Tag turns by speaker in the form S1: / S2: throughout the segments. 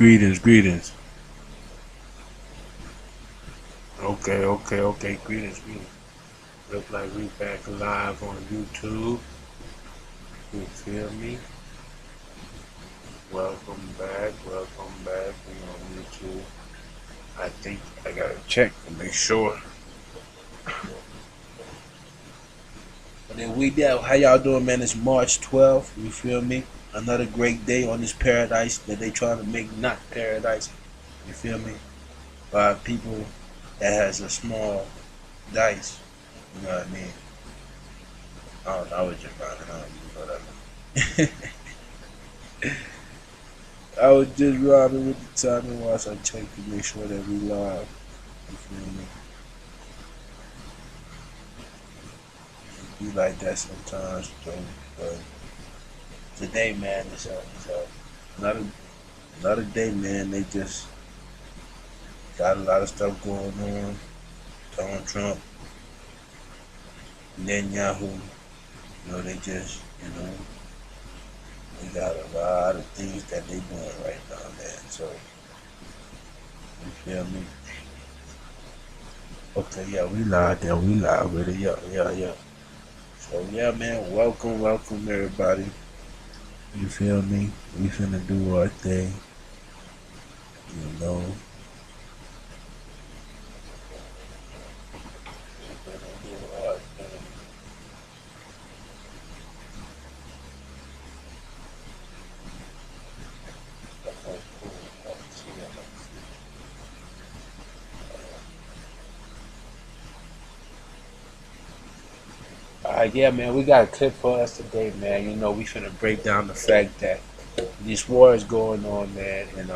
S1: greetings. Okay, greetings. Look like we back live on YouTube. You feel me? Welcome back. We on YouTube. I think I gotta check to make sure. But then we there. How y'all doing, man? It's March 12th. You feel me? Another great day on this paradise that they trying to make not paradise. You feel me? By people that has a small dice. You know what I mean? I don't know. I was just running on you, whatever. I was just rhyming with the timing whilst I check to make sure that we live. You feel me? It be like that sometimes, but today, man, it's another another day, man. They just got a lot of stuff going on. Donald Trump, Netanyahu, they just, they got a lot of things that they doing right now, man. So, you feel me? Okay, yeah, we live there. We live with it. Yeah. So, yeah, man, welcome, everybody. You feel me? We finna do our thing, you know. We finna do our thing. Okay, cool. Let me see. Yeah, man, we got a clip for us today, man. We finna break down the fact that this war is going on, man, and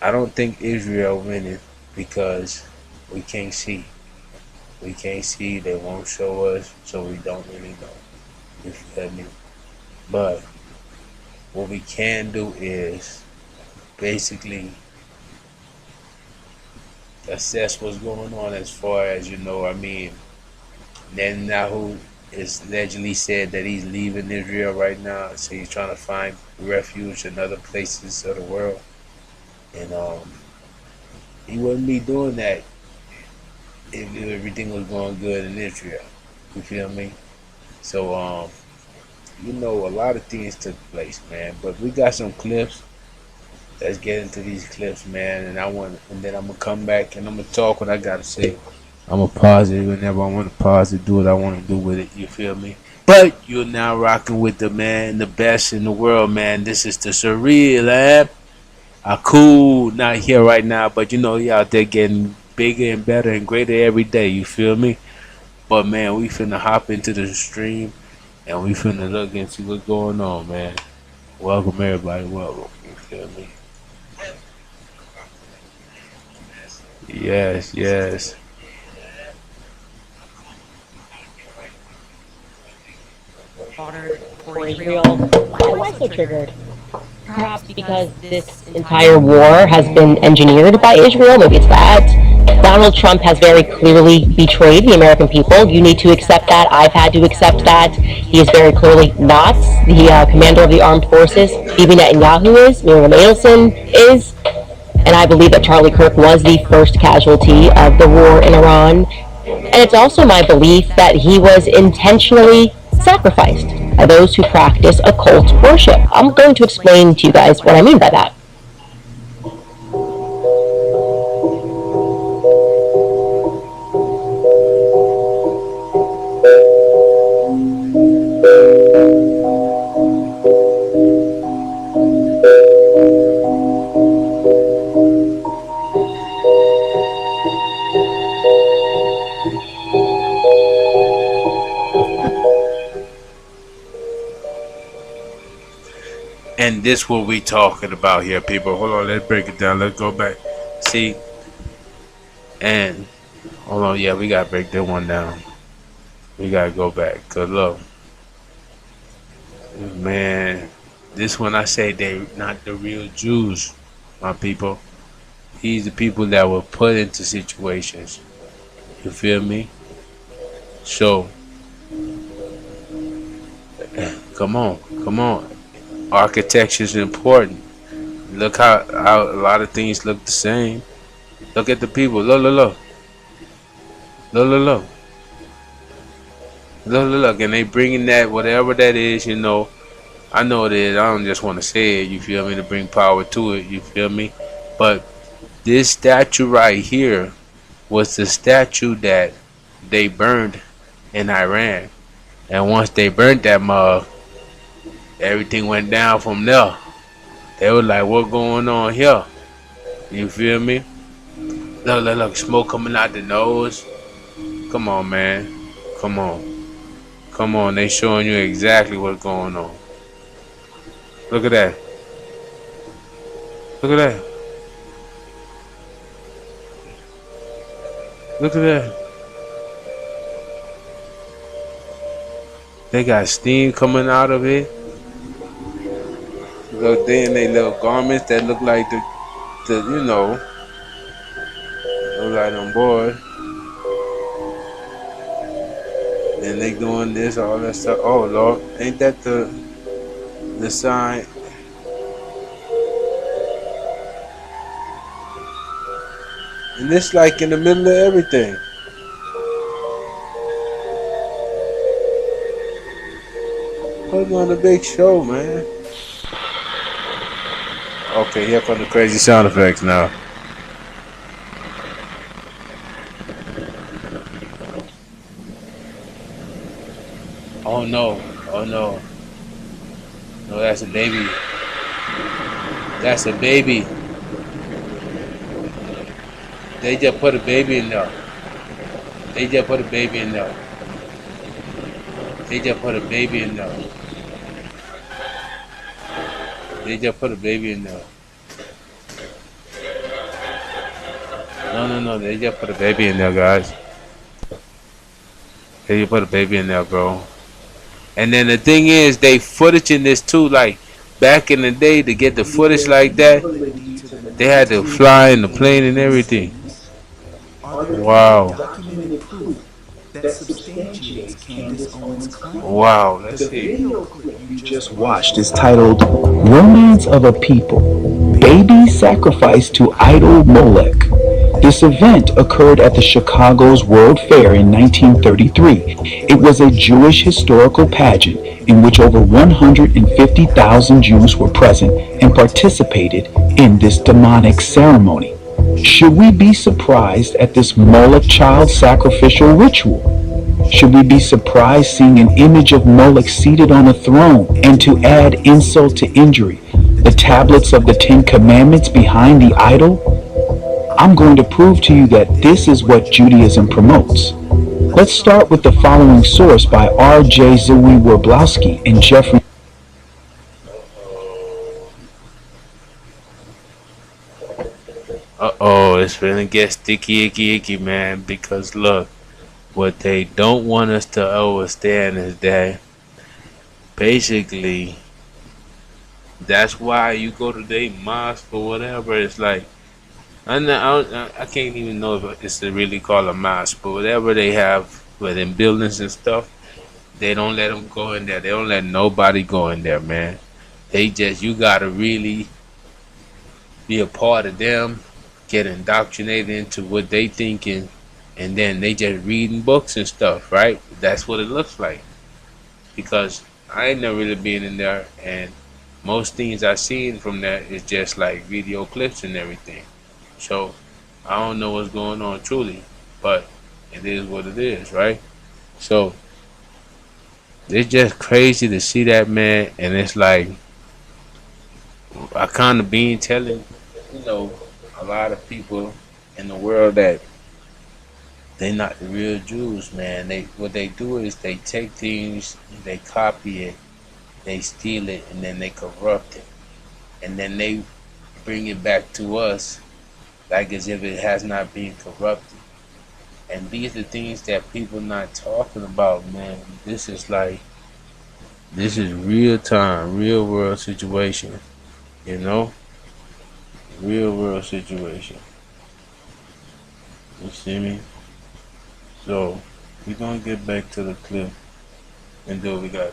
S1: I don't think Israel winning because we can't see. We can't see. They won't show us, so we don't really know. You feel me? But what we can do is basically assess what's going on as far as I mean. Netanyahu is allegedly said that he's leaving Israel right now, so he's trying to find refuge in other places of the world, and he wouldn't be doing that if everything was going good in Israel. You feel me? So a lot of things took place, man. But we got some clips. Let's get into these clips, man. And then I'm gonna come back and I'm gonna talk what I gotta say. I'm a positive whenever I want to pause to do what I want to do with it. You feel me? But you're now rocking with the man, the best in the world, man. This is the surreal app. Cool, not here right now, but he out there getting bigger and better and greater every day. You feel me? But man, we finna hop into the stream and we finna look and see what's going on, man. Welcome everybody, welcome. You feel me? Yes.
S2: For Israel. Why am I so triggered? Perhaps because this entire war has been engineered by Israel. Maybe it's that. Donald Trump has very clearly betrayed the American people. You need to accept that. I've had to accept that. He is very clearly not the commander of the armed forces. Bibi Netanyahu is. Miriam Adelson is. And I believe that Charlie Kirk was the first casualty of the war in Iran. And it's also my belief that he was intentionally sacrificed by those who practice occult worship. I'm going to explain to you guys what I mean by that.
S1: And this what we talking about here, people. Hold on, let's break it down. Let's go back. See, and hold on, yeah, we gotta break that one down. We gotta go back. Cause look, man, this one I say they not the real Jews, my people. These the people that were put into situations. You feel me? So, come on. Architecture is important. Look how a lot of things look the same. Look at the people. Look. Look. And they bringing that, whatever that is, you know. I know it is. I don't just want to say it, you feel me, to bring power to it, you feel me? But this statue right here was the statue that they burned in Iran. And once they burnt that mug, everything went down from there. They were like, what going on here? You feel me? Look, smoke coming out the nose. Come on, man. Come on. Come on, they showing you exactly what's going on. Look at that. Look at that. Look at that. They got steam coming out of it. Look, they in their little garments that look like the you know, look like them boys. And they doing this, all that stuff. Oh Lord, ain't that the sign? And this like in the middle of everything. Putting on a big show, man. Okay, here come the crazy sound effects now. Oh no, oh no. No, that's a baby. That's a baby. They just put a baby in there. They just put a baby in there. They just put a baby in there. They just put a baby in there. No. They just put a baby in there, guys. They just put a baby in there, bro. And then the thing is, they footage in this too. Like back in the day, to get the footage like that, they had to fly in the plane and everything. Wow. Wow. Let's see.
S3: You just watched is titled Romance of a People, Baby Sacrificed to Idol Molech. This event occurred at the Chicago's World Fair in 1933. It was a Jewish historical pageant in which over 150,000 Jews were present and participated in this demonic ceremony. Should we be surprised at this Moloch child sacrificial ritual? Should we be surprised seeing an image of Moloch seated on a throne, and to add insult to injury, the tablets of the Ten Commandments behind the idol? I'm going to prove to you that this is what Judaism promotes. Let's start with the following source by R.J. Zooey Werblowski and Jeffrey.
S1: Uh-oh, it's gonna get sticky, icky, man. Because look, what they don't want us to understand is that basically that's why you go to the mosque or whatever. It's like I can't even know if it's really called a mosque, but whatever they have within buildings and stuff, they don't let them go in there. They don't let nobody go in there, man. They just, you gotta really be a part of them, get indoctrinated into what they thinking, and then they just reading books and stuff, right? That's what it looks like. Because I ain't never really been in there, and most things I seen from there is just like video clips and everything. So I don't know what's going on truly, but it is what it is, right? So it's just crazy to see that, man, and it's like I kind of been telling, you know, a lot of people in the world that they not the real Jews, man. They, what they do is they take things, they copy it, they steal it, and then they corrupt it, and then they bring it back to us like as if it has not been corrupted. And these are things that people not talking about, man. This is like, this is real time, real world situation, you know, real world situation. You see me? So we're gonna get back to the clip and do what we got.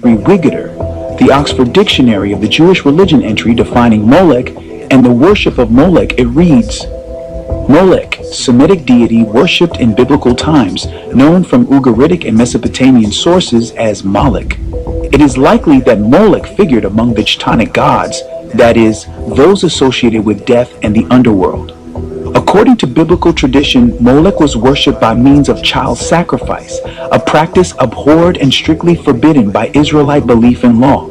S3: Wigator, the Oxford Dictionary of the Jewish religion entry defining Molech and the worship of Molech, it reads, Molech, Semitic deity worshipped in biblical times, known from Ugaritic and Mesopotamian sources as Moloch. It is likely that Molech figured among the Chthonic gods, that is, those associated with death and the underworld. According to biblical tradition, Molech was worshipped by means of child sacrifice, a practice abhorred and strictly forbidden by Israelite belief and law.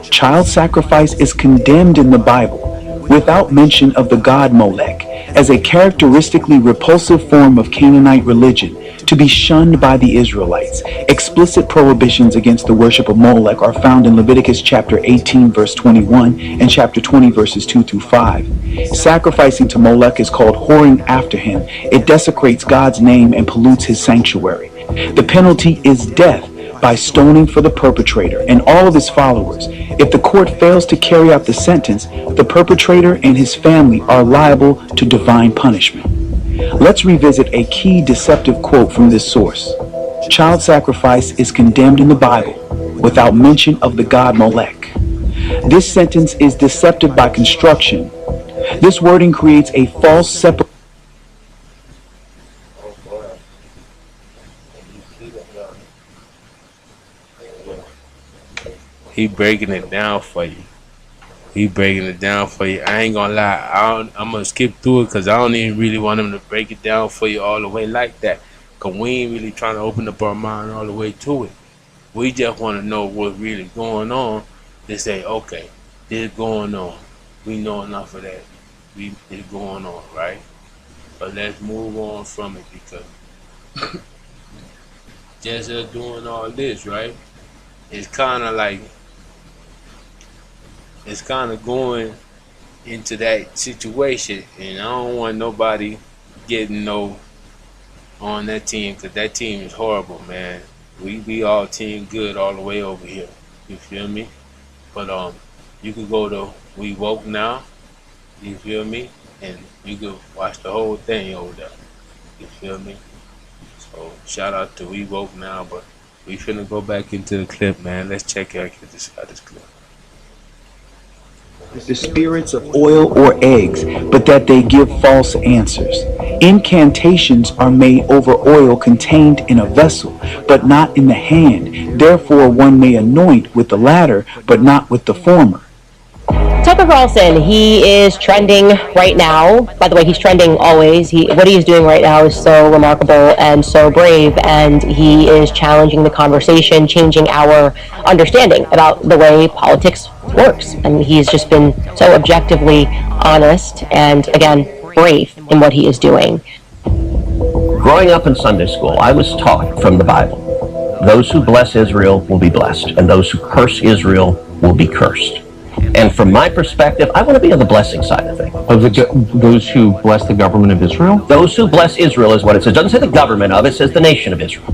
S3: Child sacrifice is condemned in the Bible, without mention of the god Molech, as a characteristically repulsive form of Canaanite religion, to be shunned by the Israelites. Explicit prohibitions against the worship of Molech are found in Leviticus chapter 18 verse 21 and chapter 20 verses 2 through 5. Sacrificing to Molech is called whoring after him. It desecrates God's name and pollutes his sanctuary. The penalty is death by stoning for the perpetrator and all of his followers. If the court fails to carry out the sentence, the perpetrator and his family are liable to divine punishment. Let's revisit a key deceptive quote from this source. Child sacrifice is condemned in the Bible without mention of the god Molech. This sentence is deceptive by construction. This wording creates a false separation.
S1: He breaking it down for you. He breaking it down for you. I ain't gonna lie. I'm gonna skip through it because I don't even really want him to break it down for you all the way like that. Cause we ain't really trying to open up our mind all the way to it. We just want to know what's really going on. To say, okay, this going on. We know enough of that. It's going on, right? But let's move on from it because just doing all this, right? It's kind of like. It's kind of going into that situation, and I don't want nobody getting no on that team because that team is horrible, man. We all team good all the way over here. You feel me? But you can go to We Woke Now. You feel me? And you can watch the whole thing over there. You feel me? So shout out to We Woke Now, but we finna go back into the clip, man. Let's check out this clip.
S3: The spirits of oil or eggs, but that they give false answers. Incantations are made over oil contained in a vessel, but not in the hand. Therefore, one may anoint with the latter, but not with the former.
S2: Tucker Carlson, he is trending right now. By the way, he's trending always. What he is doing right now is so remarkable and so brave, and he is challenging the conversation, changing our understanding about the way politics works. And he's just been so objectively honest and, again, brave in what he is doing.
S4: Growing up in Sunday school, I was taught from the Bible, those who bless Israel will be blessed, and those who curse Israel will be cursed. And from my perspective, I want to be on the blessing side of things.
S5: Of those who bless the government of Israel?
S4: Those who bless Israel is what it says. It doesn't say the government of it, says the nation of Israel.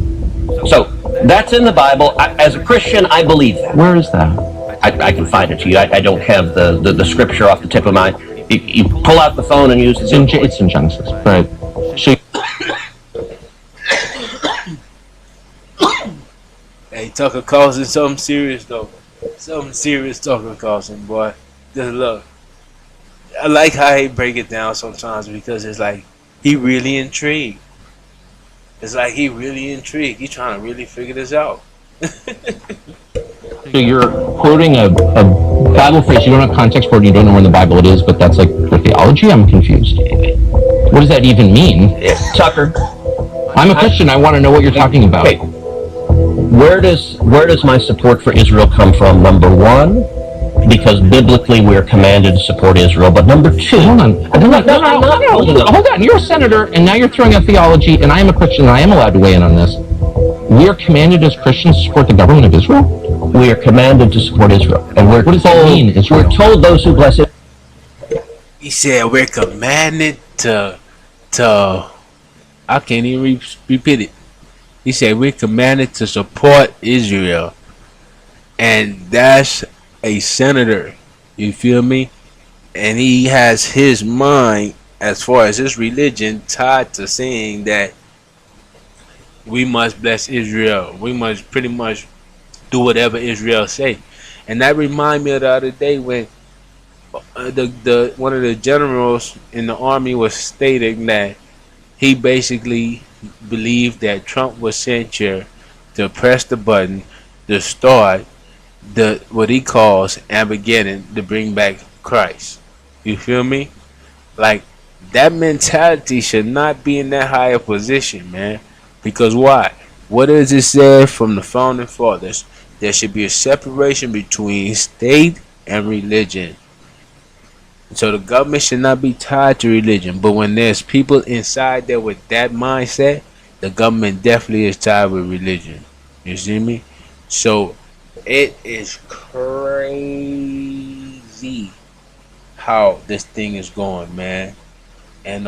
S4: So that's in the Bible. As a Christian, I believe that.
S5: Where is that?
S4: I can find it to you. I don't have the scripture off the tip of my... You pull out the phone and use it.
S5: It's in Genesis, right? So,
S1: hey, Tucker Carlson, something serious though. Something serious, Tucker Carlson, boy. Just look. I like how he break it down sometimes because it's like he really intrigued. It's like he really intrigued. He trying to really figure this out.
S5: so you're quoting a Bible phrase. You don't have context for it. You don't know where in the Bible it is, but that's like for theology. I'm confused. What does that even mean?
S4: Tucker,
S5: I'm a Christian. I want to know what you're talking about.
S4: Okay. Where does my support for Israel come from? Number one, because biblically we're commanded to support Israel. But number two,
S5: hold on. Hold on. You're a senator, and now you're throwing out theology, and I am a Christian, and I am allowed to weigh in on this. We are commanded as Christians to support the government of Israel?
S4: We are commanded to support Israel. And what
S5: does that mean, Israel?
S4: We're told those who bless it.
S1: He said we're commanded to I can't even repeat it. He said we're commanded to support Israel. And that's a senator. You feel me? And he has his mind, as far as his religion, tied to saying that we must bless Israel. We must pretty much do whatever Israel say. And that remind me of the other day when the one of the generals in the army was stating that he basically believed that Trump was sent here to press the button to start the what he calls Armageddon to bring back Christ. You feel me? Like that mentality should not be in that higher position, man. Because why? What does it say from the founding fathers? There should be a separation between state and religion. So the government should not be tied to religion. But when there's people inside there with that mindset, the government definitely is tied with religion. You see me? So it is crazy how this thing is going, man. And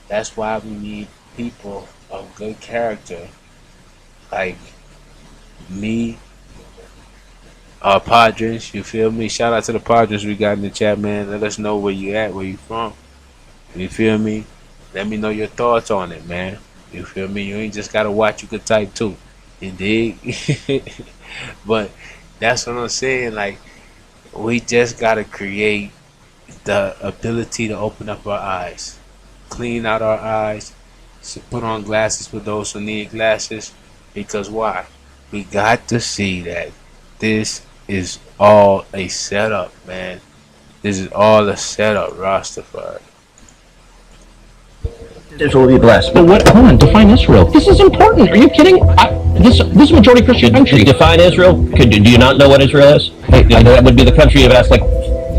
S1: that's why we need people of good character like me, Padres, you feel me? Shout out to the Padres we got in the chat, man. Let us know where you at, where you from. You feel me? Let me know your thoughts on it, man. You feel me? You ain't just gotta watch, you could type too. You dig? But that's what I'm saying. Like, we just gotta create the ability to open up our eyes, clean out our eyes, so put on glasses for those who need glasses. Because why? We got to see that this is all a setup, man. This is all a setup, Rastafari.
S4: Israel will be blessed.
S5: But what? Hold on, define Israel. This is important. Are you kidding? This majority Christian country.
S4: Define Israel? Do you not know what Israel is? That would be the country you've asked like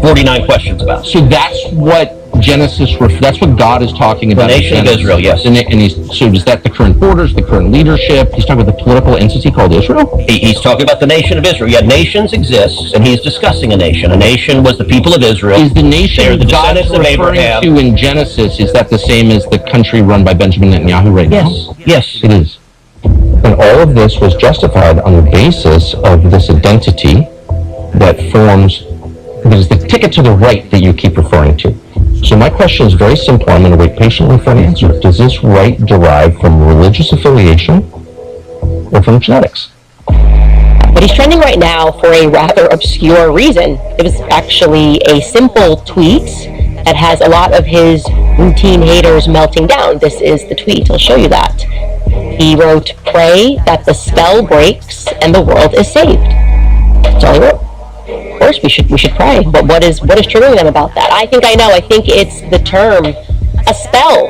S4: 49 questions about.
S5: So that's what Genesis. That's what God is talking about.
S4: The nation of Israel, yes.
S5: So is that the current borders, the current leadership? He's talking about the political entity called Israel.
S4: He's talking about the nation of Israel. Yeah, nations exist, and he's discussing a nation. A nation was the people of Israel.
S5: Is the nation
S4: They're the
S5: God is
S4: descendants of
S5: referring
S4: Abraham.
S5: to in Genesis? Is that the same as the country run by Benjamin Netanyahu right now?
S4: Yes,
S5: It is. And all of this was justified on the basis of this identity that forms. There's the ticket to the right that you keep referring to. So my question is very simple. I'm going to wait patiently for an answer. Does this right derive from religious affiliation or from genetics?
S2: But he's trending right now for a rather obscure reason. It was actually a simple tweet that has a lot of his routine haters melting down. This is the tweet. I'll show you that. He wrote, "Pray that the spell breaks and the world is saved." That's all he wrote. Of course, we should pray. But what is triggering them about that? I think I know. I think it's the term a spell.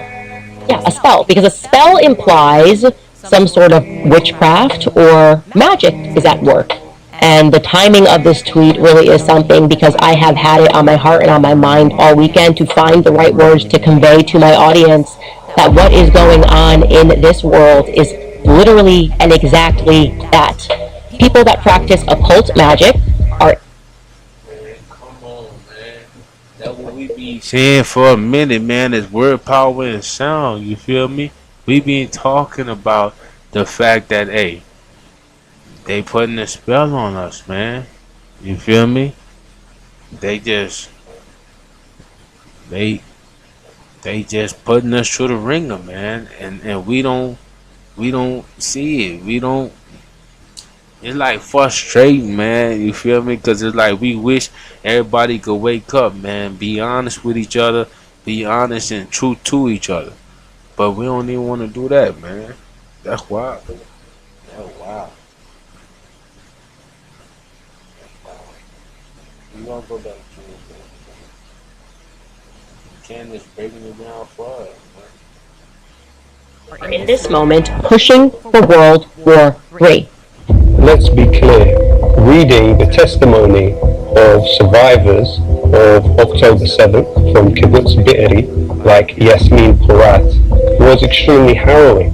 S2: Yeah, a spell, because a spell implies some sort of witchcraft or magic is at work. And the timing of this tweet really is something, because I have had it on my heart and on my mind all weekend to find the right words to convey to my audience that what is going on in this world is literally and exactly that. People that practice occult magic are...
S1: Come on, man. That's what we be saying for a minute, man, is word, power, and sound. You feel me? We been talking about the fact that, hey, they putting a spell on us, man. You feel me? They just putting us through the ringer, man. And we don't see it. We don't. It's like frustrating, man. You feel me? Because it's like we wish everybody could wake up, man. Be honest with each other. Be honest and true to each other. But we don't even want to do that, man. That's wild. That's wild. We gonna go back to it, man. Candace breaking it down for us, man.
S2: in this moment pushing for World War III.
S6: Let's be clear, reading the testimony of survivors of October 7th from Kibbutz Be'eri, like Yasmin Porat, was extremely harrowing.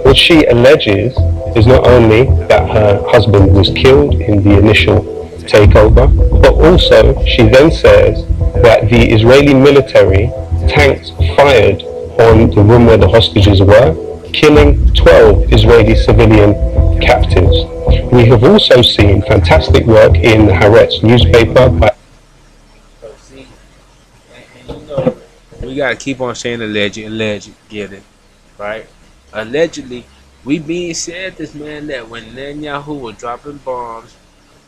S6: What she alleges is not only that her husband was killed in the initial takeover, but also she then says that the Israeli military tanks fired on the room where the hostages were, killing 12 Israeli civilian captives. We have also seen fantastic work in the Haaretz newspaper by...
S1: See, and you know, we gotta keep on saying alleged, get it, right? Allegedly, We being said this, man, that when Netanyahu was dropping bombs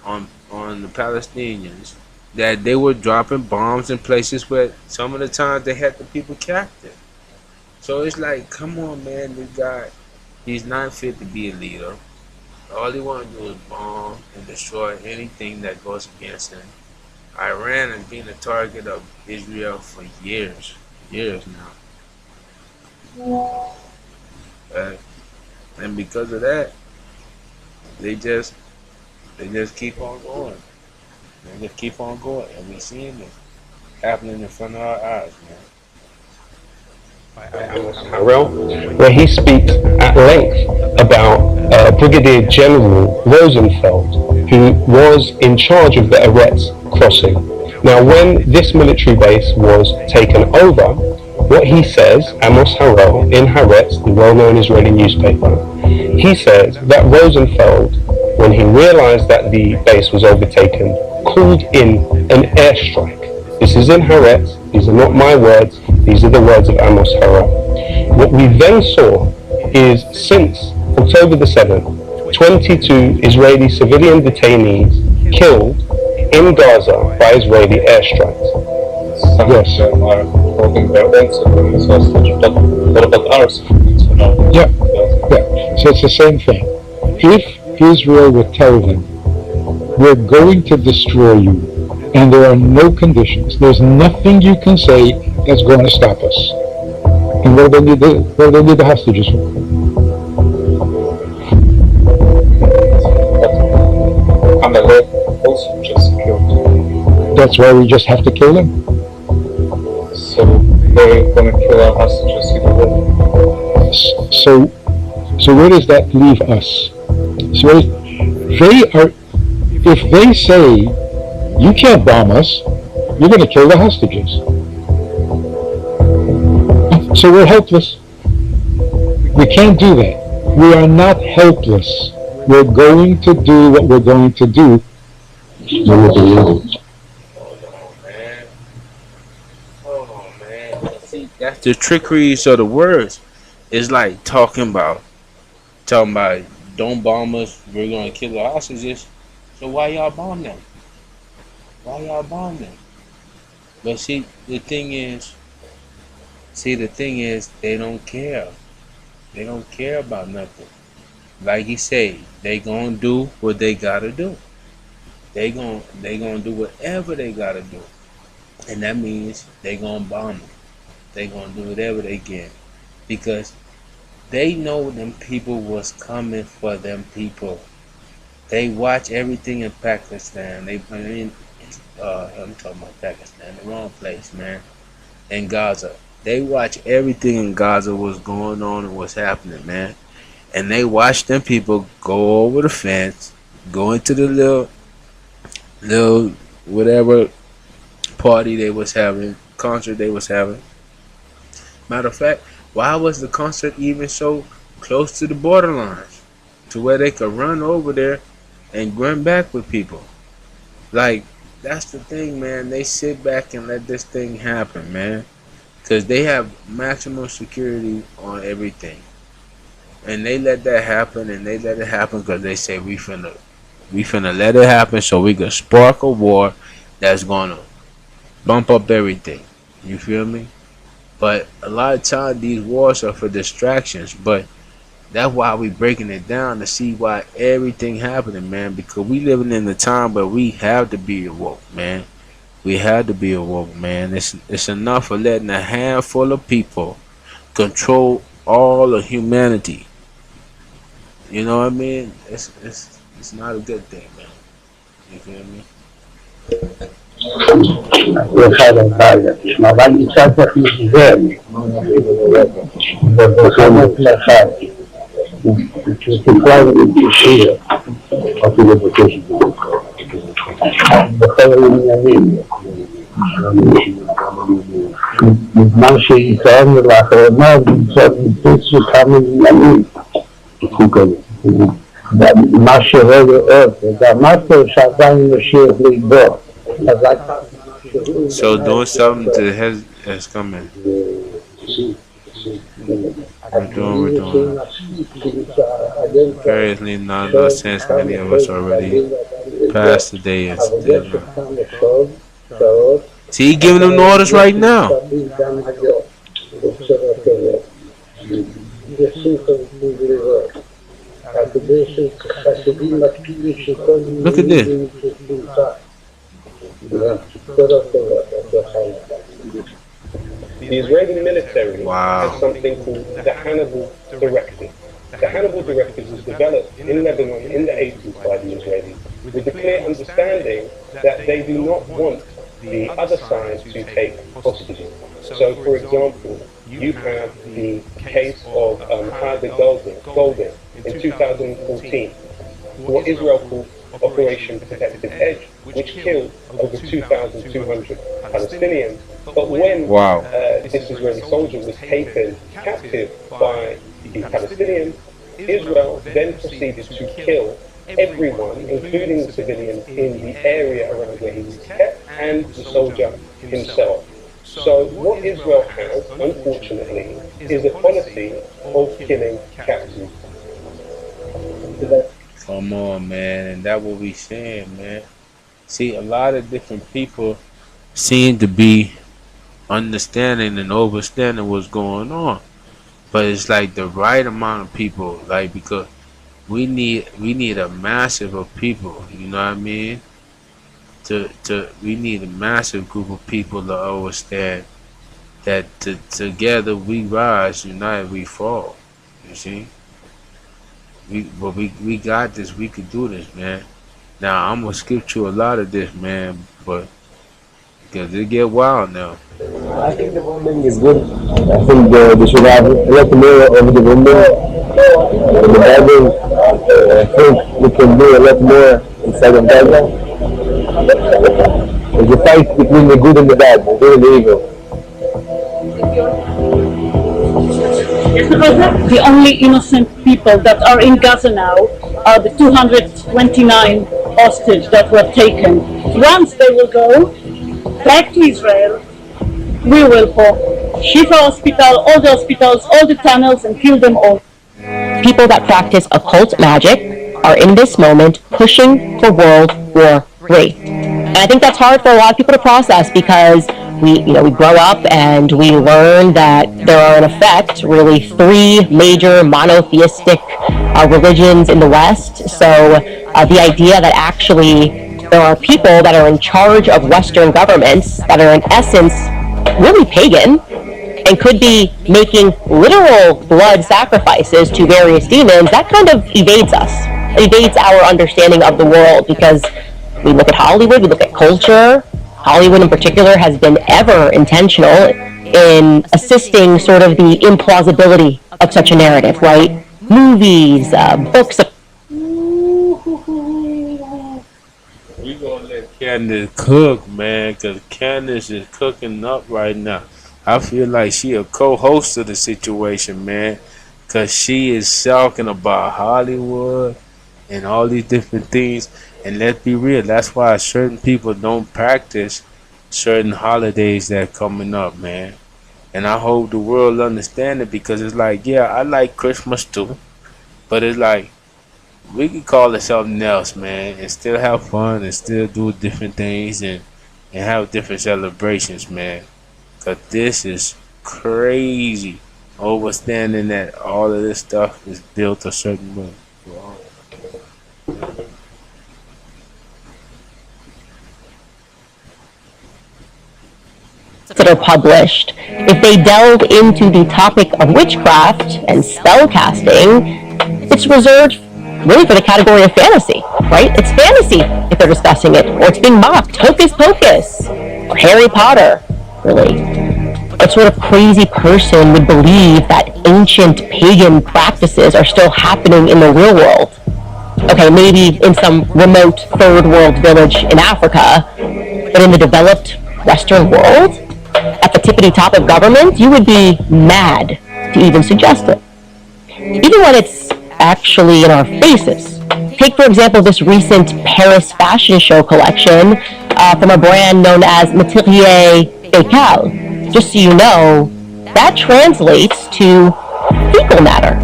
S1: on the Palestinians, that they were dropping bombs in places where some of the times they had the people captive. So it's like, come on, man, this guy, he's not fit to be a leader. All he want to do is bomb and destroy anything that goes against him. Iran has been a target of Israel for years now. And because of that, they just keep on going. They just keep on going, and we seeing it happening in front of our eyes, man.
S6: Harel, where he speaks at length about Brigadier General Rosenfeld, who was in charge of the Eretz crossing. Now, when this military base was taken over, what he says, Amos Harel, in Haaretz, the well-known Israeli newspaper, he says that Rosenfeld, when he realized that the base was overtaken, called in an airstrike. This is in Haaretz. These are not my words. These are the words of Amos Harel. What we then saw is, since October the 7th, 22 Israeli civilian detainees killed in Gaza by Israeli airstrikes.
S7: Yes. Are holding their own civilians hostage, but what about ours?
S8: Yeah. So it's the same thing. If Israel would tell them, we're going to destroy you, and there are no conditions, there's nothing you can say that's going to stop us. And what do they need the hostages for?
S7: Amalek also just killed.
S8: That's why we just have to kill them.
S7: So they're gonna kill our hostages either way.
S8: So where does that leave us? So if they say, you can't bomb us, you're going to kill the hostages. So we're helpless. We can't do that. We are not helpless. We're going to do what we're going to do.
S1: That's the trickeries of the words. It's like talking about don't bomb us, we're gonna kill the hostages. So why y'all bomb them? But see, the thing is, they don't care. They don't care about nothing. Like he said, they gonna do what they gotta do. They gonna do whatever they gotta do, and that means they gonna bomb them. They gonna do whatever they can, because they know them people was coming for them people. They watch everything in Pakistan. I'm talking about Pakistan, the wrong place, man. In Gaza, they watch everything in Gaza, what's going on and what's happening, man. And they watch them people go over the fence, go into the little whatever party they was having, concert they was having. Matter of fact, why was the concert even so close to the borderlines, to where they could run over there and run back with people? Like, that's the thing, man. They sit back and let this thing happen, man, because they have maximum security on everything, and they let that happen, and they let it happen because they say we finna let it happen so we can spark a war that's gonna bump up everything. You feel me? But a lot of times these wars are for distractions, but that's why we breaking it down to see why everything happening, man, because we living in the time where we have to be awoke, man. We have to be awoke, man. It's enough of letting a handful of people control all of humanity. You know what I mean? It's not a good thing, man. You feel me?
S9: בזמן שישראל לאחרונה נמצא כמה עניינים מה שרואה עוד, ואמרת שעדיין משאיר ליבו.
S1: So doing something to has coming. We're doing. Apparently, nonsense. Many of us already passed the day and still. See, he giving them orders right now. Look at this.
S6: The Israeli military
S1: Wow.
S6: has something called the Hannibal Directive. The Hannibal Directive was developed in Lebanon in the 80s by the Israelis with the clear understanding that they do not want the other side to take hostages. So, for example, you have the case of Harvey Golden in 2014, what Israel called Operation Protective Edge, which killed over 2,200 Palestinians. But when this Israeli soldier was taken captive by the Palestinians, Israel then proceeded to kill everyone, including the civilians in the area around where he was kept and the soldier himself. So what Israel has, unfortunately, is a policy of killing captives.
S1: Come on, man, and that's what we saying, man. See, a lot of different people seem to be understanding and overstanding what's going on, but it's like the right amount of people, like, because we need a massive of people, you know what I mean? We need a massive group of people to understand that together we rise, united we fall. You see? We got this. We could do this, man. Now I'm gonna skip through a lot of this, man, but because it get wild now.
S9: I think the bombing is good. I think they should have a lot more of the bombing. In the Bible, I think we can do a lot more inside of Gaza. There's a fight between the good and the bad, the good and the evil.
S10: The only innocent people that are in Gaza now are the 229 hostages that were taken. Once they will go back to Israel, we will for Shifa Hospital, all the hospitals, all the tunnels, and kill them all.
S2: People that practice occult magic are in this moment pushing for World War III. And I think that's hard for a lot of people to process because we grow up and we learn that there are in effect really three major monotheistic religions in the West. So the idea that actually there are people that are in charge of Western governments that are in essence really pagan and could be making literal blood sacrifices to various demons, that kind of evades us. It evades our understanding of the world because we look at Hollywood, we look at culture. Hollywood in particular has been ever intentional in assisting sort of the implausibility of such a narrative, right? Movies, books.
S1: We gonna let Candace cook, man, because Candace is cooking up right now. I feel like she a co-host of the situation, man, because she is talking about Hollywood and all these different things. And let's be real, that's why certain people don't practice certain holidays that coming up, man. And I hope the world understand it because it's like, yeah, I like Christmas too, but it's like we can call it something else, man, and still have fun and still do different things and have different celebrations, man. Cause this is crazy, overstanding that all of this stuff is built a certain way.
S2: That are published, if they delve into the topic of witchcraft and spell casting, it's reserved really for the category of fantasy, right? It's fantasy if they're discussing it, or it's being mocked. Hocus Pocus, or Harry Potter, really. What sort of crazy person would believe that ancient pagan practices are still happening in the real world? Okay, maybe in some remote third world village in Africa, but in the developed Western world, at the tippity top of government, you would be mad to even suggest it. Even when it's actually in our faces. Take, for example, this recent Paris fashion show collection from a brand known as Materier Fécal. Just so you know, that translates to fecal matter.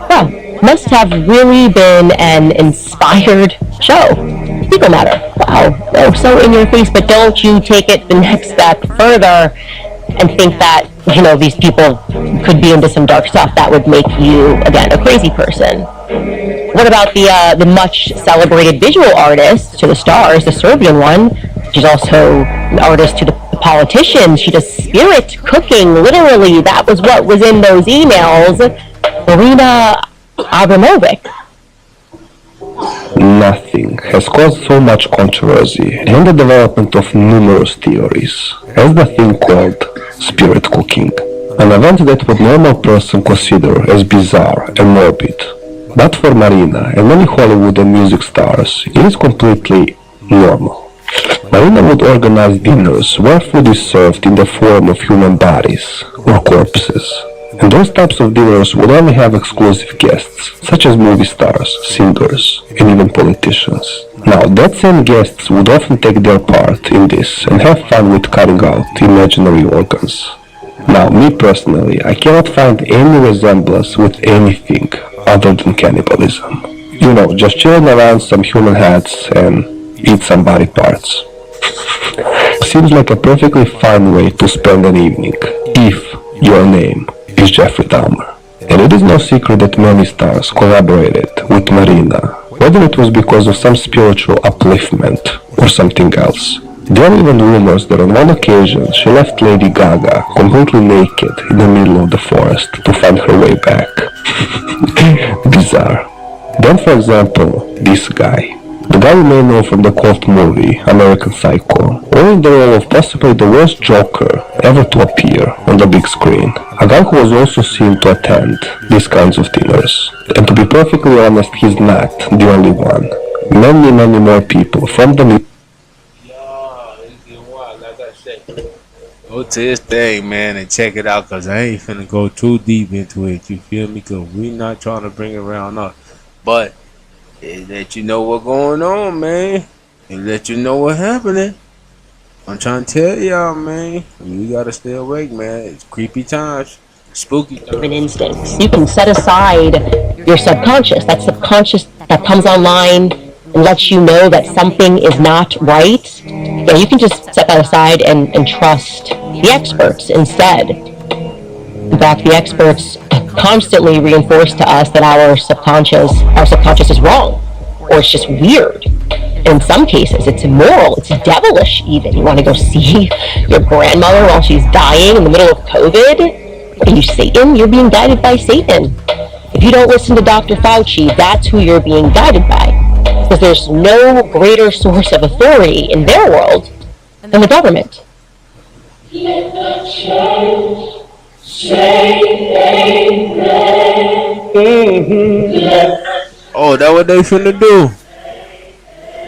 S2: Wow, must have really been an inspired show. Fecal matter. Wow, oh, so in your face, but don't you take it the next step further and think that, you know, these people could be into some dark stuff. That would make you, again, a crazy person. What about the much celebrated visual artist to the stars, the Serbian one? She's also an artist to the politicians. She does spirit cooking, literally. That was what was in those emails. Marina Abramovic.
S11: Nothing has caused so much controversy and the development of numerous theories as the thing called spirit cooking, an event that would normal person consider as bizarre and morbid. But for Marina and many Hollywood and music stars, it is completely normal. Marina would organize dinners where food is served in the form of human bodies or corpses. And those types of dinners would only have exclusive guests, such as movie stars, singers, and even politicians. Now, that same guests would often take their part in this and have fun with cutting out imaginary organs. Now, me personally, I cannot find any resemblance with anything other than cannibalism. You know, just chilling around some human heads and eat some body parts. Seems like a perfectly fine way to spend an evening, if your name is Jeffrey Dahmer. And it is no secret that many stars collaborated with Marina, whether it was because of some spiritual upliftment or something else. There are even rumors that on one occasion she left Lady Gaga completely naked in the middle of the forest to find her way back. Bizarre. Then, for example, this guy. The guy you may know from the cult movie American Psycho, or in the role of possibly the worst Joker ever to appear on the big screen. A guy who was also seen to attend these kinds of dinners. And to be perfectly honest, he's not the only one. Many more people from the
S1: Go to this thing, man, and check it out, because I ain't finna go too deep into it, you feel me? Because we not trying to bring it around us. But it let you know what's going on, man. It let you know what's happening. I'm trying to tell y'all, man. You gotta stay awake, man. It's creepy times. Spooky times.
S2: Human instincts. You can set aside your subconscious. That subconscious that comes online and lets you know that something is not right. Yeah, you can just set that aside and trust the experts instead. In fact, the experts constantly reinforce to us that our subconscious is wrong, or it's just weird. In some cases, it's immoral, it's devilish even. You want to go see your grandmother while she's dying in the middle of COVID? Are you Satan? You're being guided by Satan. If you don't listen to Dr. Fauci, that's who you're being guided by. Because there's no greater source of authority in their world than the government.
S12: Let the church say amen.
S1: Oh, that what they finna do?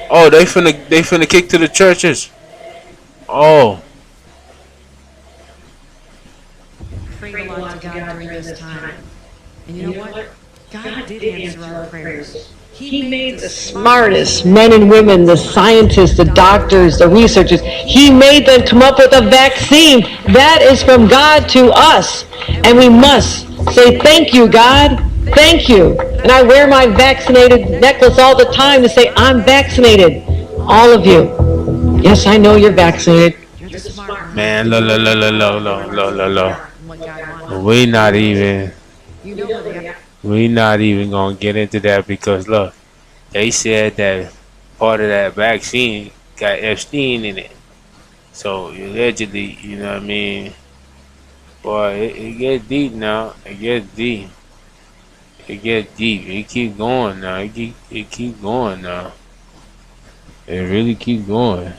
S1: Oh, they finna kick to the churches. Oh.
S13: Prayed a lot to God during this time. And you know what? God did answer our prayers. He made the smartest men and women, the scientists, the doctors, the researchers. He made them come up with a vaccine. That is from God to us. And we must say, thank you, God. Thank you. And I wear my vaccinated necklace all the time to say, I'm vaccinated. All of you. Yes, I know you're vaccinated.
S1: Man, look. We not even gonna get into that, because look, they said that part of that vaccine got Epstein in it. So allegedly, you know what I mean? Boy, it gets deep now. It gets deep. It keep going now. It keep going now. It really keep going.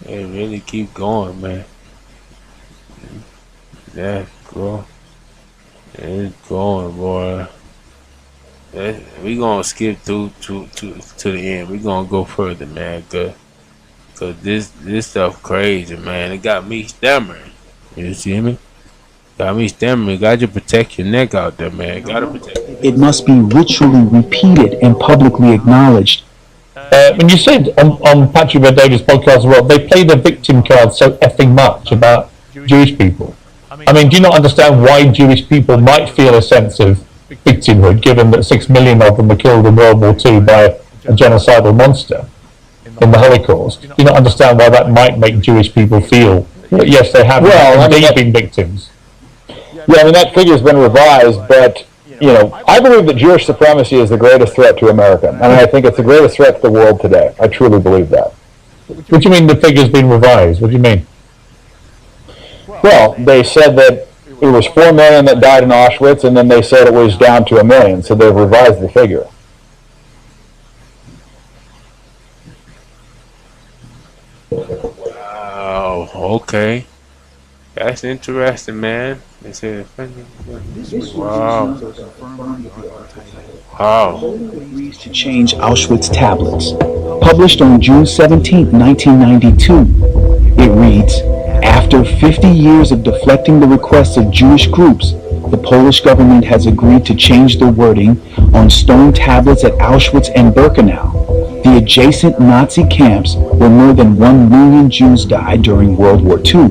S1: It really keep going, man. Yeah, bro. It's going, boy. We gonna skip through to the end. We gonna go further, man. Cause this stuff crazy, man. It got me stammering. You see me? Got me stammering. Got to protect your neck out there, man. Gotta protect.
S3: It must be ritually repeated and publicly acknowledged.
S5: When you said on Patrick Bet Davis' podcast as well, they play the victim card so effing much about Jewish people.
S14: I mean, do you not understand why Jewish people might feel a sense of victimhood, given that 6 million of them were killed in World War II by a genocidal monster in the Holocaust? Do you not understand why that might make Jewish people feel that, yes, they have indeed been victims?
S15: Yeah, I mean, that figure's been revised, but, you know, I believe that Jewish supremacy is the greatest threat to America. And I think it's the greatest threat to the world today. I truly believe that.
S14: What do you mean the figure's been revised? What do you mean?
S15: Well, they said that it was 4 million that died in Auschwitz, and then they said it was down to 1 million, so they've revised the figure.
S1: Wow, okay. That's interesting, man. They said, wow. Wow.
S3: Agrees to change Auschwitz tablets. Published on June 17, 1992. It reads, after 50 years of deflecting the requests of Jewish groups, the Polish government has agreed to change the wording on stone tablets at Auschwitz and Birkenau, the adjacent Nazi camps where more than 1 million Jews died during World War II.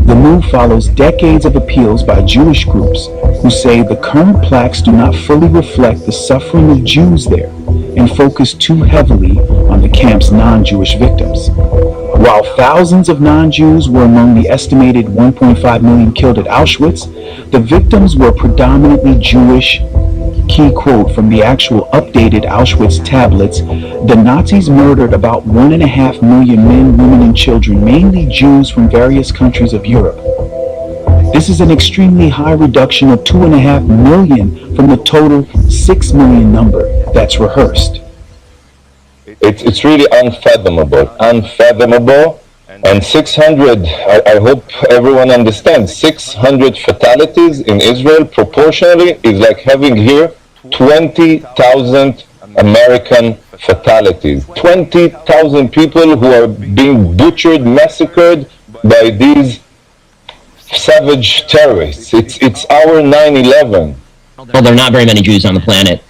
S3: The move follows decades of appeals by Jewish groups who say the current plaques do not fully reflect the suffering of Jews there and focus too heavily on the camp's non-Jewish victims. While thousands of non-Jews were among the estimated 1.5 million killed at Auschwitz, the victims were predominantly Jewish. Key quote from the actual updated Auschwitz tablets, the Nazis murdered about 1.5 million men, women, and children, mainly Jews from various countries of Europe. This is an extremely high reduction of 2.5 million from the total 6 million number that's rehearsed.
S16: It's really unfathomable. And 600, I hope everyone understands, 600 fatalities in Israel proportionally is like having here 20,000 American fatalities. 20,000 people who are being butchered, massacred by these savage terrorists. It's our 9/11.
S2: Well, there are not very many Jews on the planet.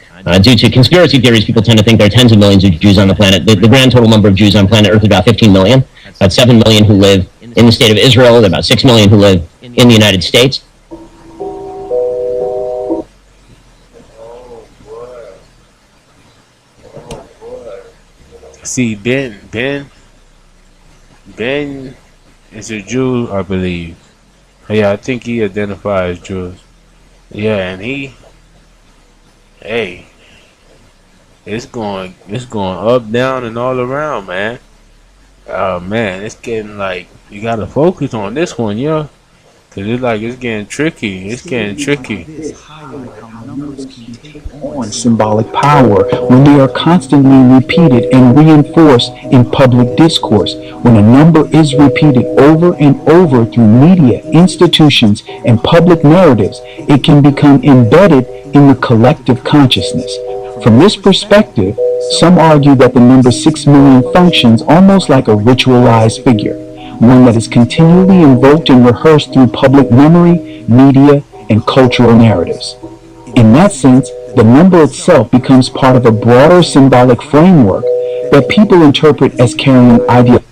S2: Due to conspiracy theories, people tend to think there are tens of millions of Jews on the planet. The grand total number of Jews on planet Earth is about 15 million. About 7 million who live in the state of Israel, and about 6 million who live in the United States.
S1: See, Ben is a Jew, I believe. Yeah, I think he identifies as Jewish. Yeah, and it's going up, down, and all around, man. Oh man, it's getting like you gotta focus on this one, yeah, cause it's getting tricky. It's getting tricky.
S3: On symbolic power when they are constantly repeated and reinforced in public discourse. When a number is repeated over and over through media, institutions, and public narratives, it can become embedded in the collective consciousness. From this perspective, some argue that the number 6 million functions almost like a ritualized figure, one that is continually invoked and rehearsed through public memory, media, and cultural narratives. In that sense, the number itself becomes part of a broader symbolic framework that people interpret as carrying ideology.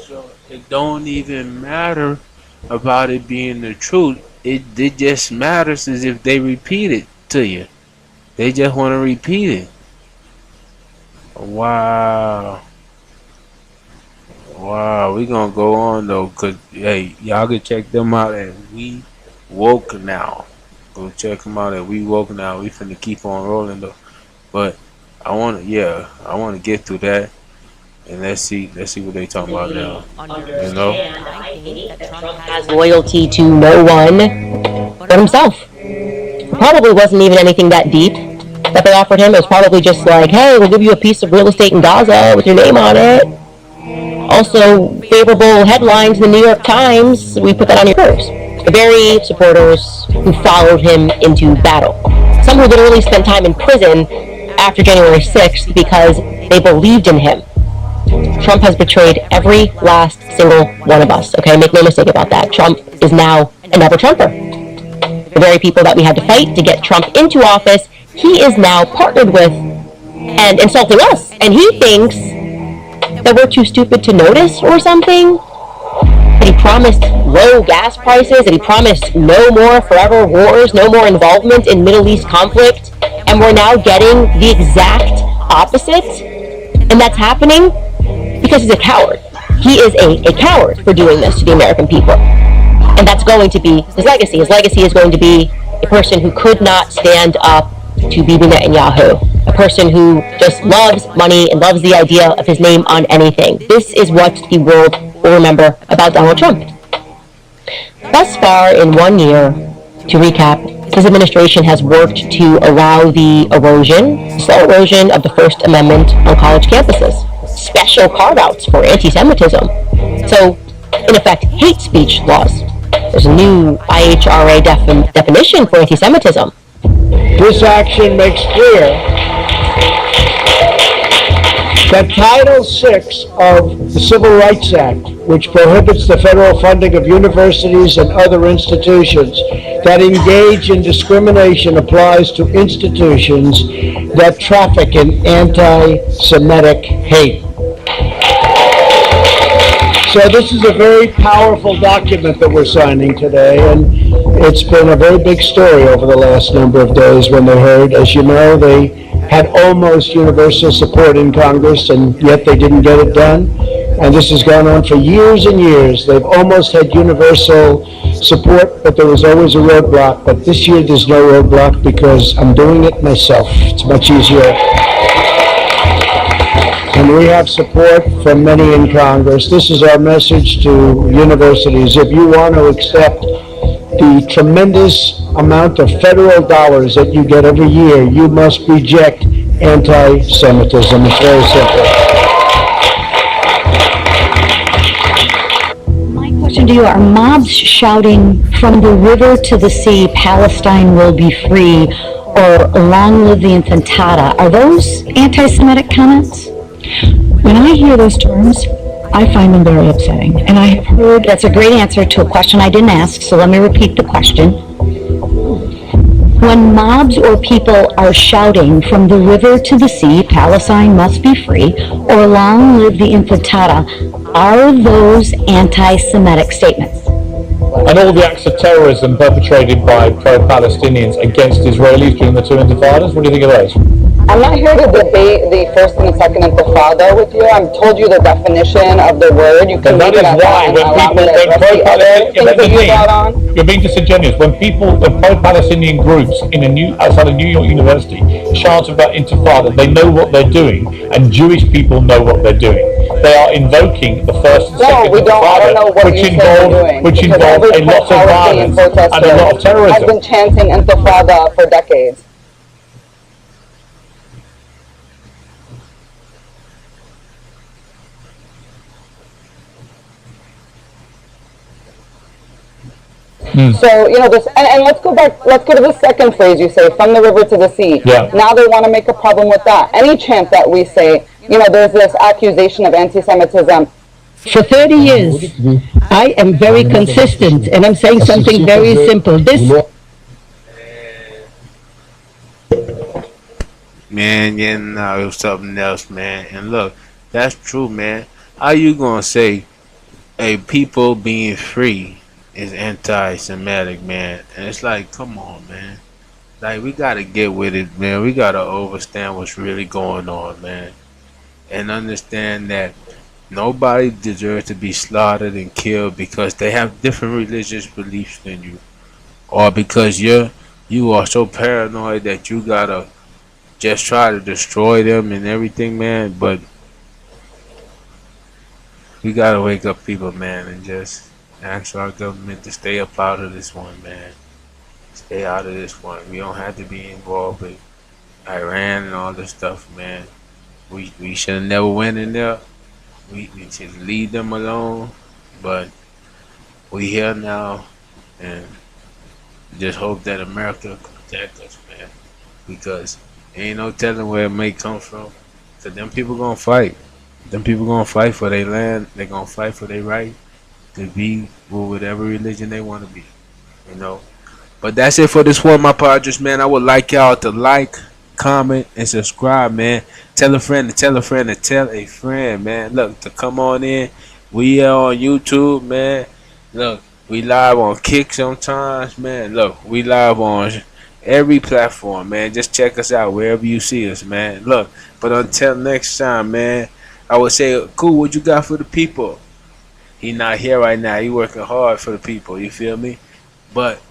S1: So it don't even matter about it being the truth. It just matters as if they repeat it to you. They just want to repeat it. Wow. Wow, we gonna go on though, cause hey, y'all can check them out at We Woke Now. Go check them out at We Woke Now. We finna keep on rolling though, but I wanna get through that, and let's see what they talking about now. You know,
S2: Trump has loyalty to no one but himself. Probably wasn't even anything that deep that they offered him. It was probably just like, hey, we'll give you a piece of real estate in Gaza with your name on it. Also, favorable headlines in the New York Times, we put that on your purse. The very supporters who followed him into battle. Some who literally spent time in prison after January 6th because they believed in him. Trump has betrayed every last single one of us, okay? Make no mistake about that. Trump is now another Trumper. The very people that we had to fight to get Trump into office, he is now partnered with and insulting us. And he thinks that we're too stupid to notice or something. promised low gas prices, that he promised no more forever wars, no more involvement in Middle East conflict, and we're now getting the exact opposite. And that's happening because he's a coward. He is a coward for doing this to the American people. And that's going to be his legacy. His legacy is going to be a person who could not stand up to Bibi Netanyahu, a person who just loves money and loves the idea of his name on anything. This is what the world will remember about Donald Trump. Thus far, in 1 year, to recap, his administration has worked to allow the slow erosion of the First Amendment on college campuses, special carve-outs for anti-Semitism. So, in effect, hate speech laws. There's a new IHRA definition for anti-Semitism.
S17: This action makes clear that Title VI of the Civil Rights Act, which prohibits the federal funding of universities and other institutions that engage in discrimination, applies to institutions that traffic in anti-Semitic hate. So this is a very powerful document that we're signing today, and it's been a very big story over the last number of days when they heard. As you know, they had almost universal support in Congress, and yet they didn't get it done. And this has gone on for years and years. They've almost had universal support, but there was always a roadblock. But this year there's no roadblock because I'm doing it myself. It's much easier. And we have support from many in Congress. This is our message to universities. If you want to accept the tremendous amount of federal dollars that you get every year, you must reject anti-Semitism. It's very simple.
S18: My question to you, are mobs shouting from the river to the sea, Palestine will be free, or long live the Infantata? Are those anti-Semitic comments? When I hear those terms, I find them very upsetting. And I have heard, that's a great answer to a question I didn't ask, so let me repeat the question. When mobs or people are shouting from the river to the sea, Palestine must be free, or long live the Infantata, are those anti-Semitic statements?
S14: And all the acts of terrorism perpetrated by pro-Palestinians against Israelis during the two intifadas, what do you think of those?
S19: I'm not here to debate the first and the second intifada with you. I've told you the definition of the word. You can
S14: that
S19: leave
S14: is
S19: it at
S14: why
S19: that
S14: when
S19: people,
S14: you're being disingenuous. When people, the pro-Palestinian groups outside of New York University chant about intifada, they know what they're doing, and Jewish people know what they're doing. They are invoking the first and second intifada, which involved a lot of violence and a lot of terrorism.
S19: I've been chanting intifada for decades. So, this, and let's go back, let's go to the second phrase you say, from the river to the sea.
S14: Yeah.
S19: Now they want to make a problem with that. Any chant that we say, there's this accusation of anti-Semitism.
S17: For 30 years, I am very consistent, and I'm saying something very simple.
S1: Man, yeah, no, it was something else, man. And look, that's true, man. How you gonna say a people being free is anti-Semitic, man? And it's like, come on, man. Like, we gotta get with it, man. We gotta understand what's really going on, man. And understand that nobody deserves to be slaughtered and killed because they have different religious beliefs than you. Or because you are so paranoid that you gotta just try to destroy them and everything, man. But we gotta wake up people, man, and just ask our government to stay up out of this one, man. Stay out of this one. We don't have to be involved with Iran and all this stuff, man. We should have never went in there. We should leave them alone. But we here now, and just hope that America protect us, man. Because ain't no telling where it may come from. So them people gonna fight. Them people gonna fight for their land. They gonna fight for their right to be with whatever religion they want to be, But that's it for this one, my Padres, man. I would like y'all to like, comment, and subscribe, man. Tell a friend to tell a friend to tell a friend, man. Look, to come on in. We are on YouTube, man. Look, we live on Kick sometimes, man. Look, we live on every platform, man. Just check us out wherever you see us, man. Look, but until next time, man, I would say, cool, what you got for the people? He not here right now. He working hard for the people, you feel me? But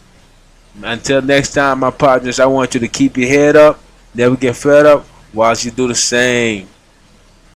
S1: until next time, my partners, I want you to keep your head up, never get fed up, whilst you do the same.